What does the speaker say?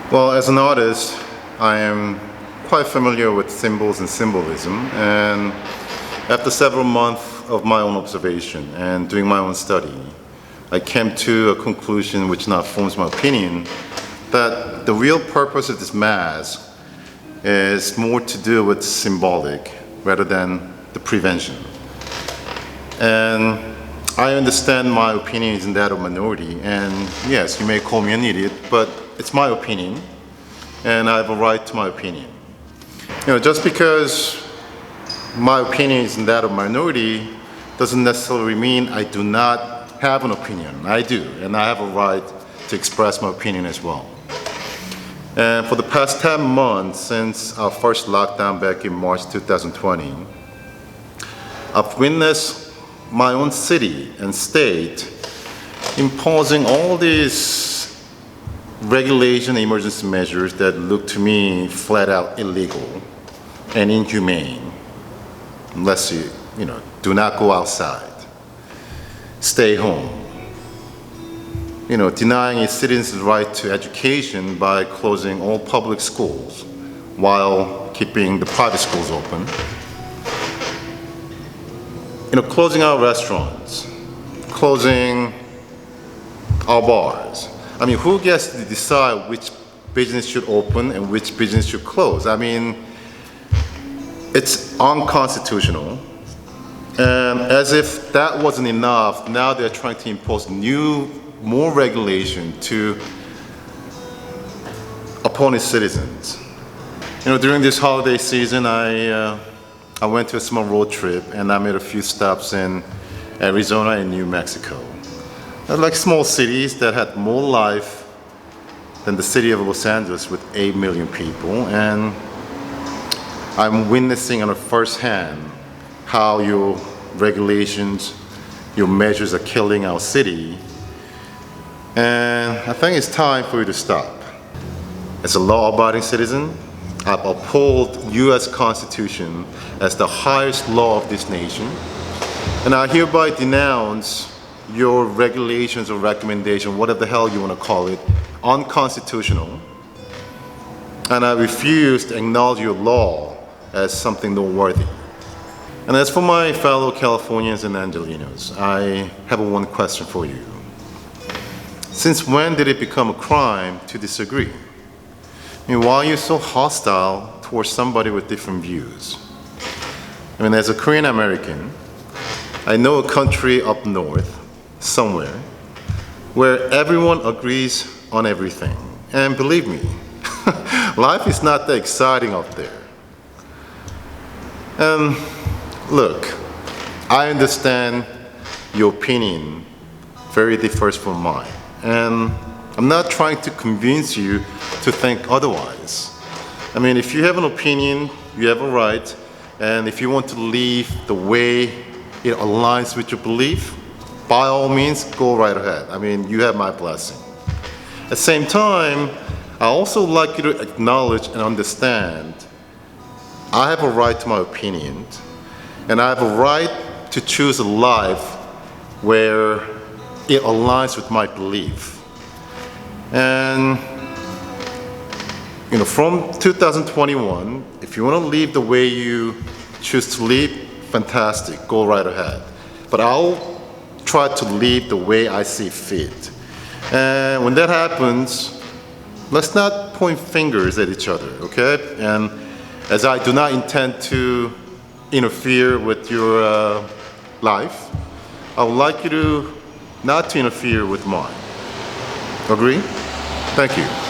Well, as an artist, I am quite familiar with symbols and symbolism, and after several months of my own observation and doing my own study, I came to a conclusion which now forms my opinion that the real purpose of this mask is more to do with symbolic rather than the prevention. And I understand my opinion isn't that of minority, and yes, you may call me an idiot, but it's my opinion, and I have a right to my opinion. Just because my opinion isn't that of minority doesn't necessarily mean I do not have an opinion. I do, and I have a right to express my opinion as well. And for the past 10 months since our first lockdown back in March 2020, I've witnessed my own city and state imposing all these regulation emergency measures that look to me flat out illegal and inhumane. Unless you do not go outside, stay home, denying its citizens the right to education by closing all public schools while keeping the private schools open, closing our restaurants, closing our bars. I mean, who gets to decide which business should open and which business should close? I mean, it's unconstitutional. And as if that wasn't enough, now they're trying to impose more regulation upon its citizens. During this holiday season, I went to a small road trip and I made a few stops in Arizona and New Mexico. They're like small cities that had more life than the city of Los Angeles with 8 million people, and I'm witnessing on a first hand how your regulations, your measures are killing our city, and I think it's time for you to stop. As a law-abiding citizen, I've upheld U.S. Constitution as the highest law of this nation, and I hereby denounce your regulations or recommendation, whatever the hell you want to call it, unconstitutional, and I refuse to acknowledge your law as something noteworthy. And as for my fellow Californians and Angelenos, I have one question for you. Since when did it become a crime to disagree? Why are you so hostile towards somebody with different views? As a Korean American, I know a country up north, somewhere, where everyone agrees on everything. And believe me, life is not that exciting up there. And look, I understand your opinion very differs from mine. And I'm not trying to convince you to think otherwise. If you have an opinion, you have a right. And if you want to live the way it aligns with your belief, by all means, go right ahead. You have my blessing. At the same time, I also like you to acknowledge and understand I have a right to my opinion, and I have a right to choose a life where it aligns with my belief. And from 2021, if you want to live the way you choose to live, fantastic, go right ahead. But I'll try to live the way I see fit. And when that happens, let's not point fingers at each other, okay? And as I do not intend to interfere with your life, I would like you to not to interfere with mine. Agree? Thank you.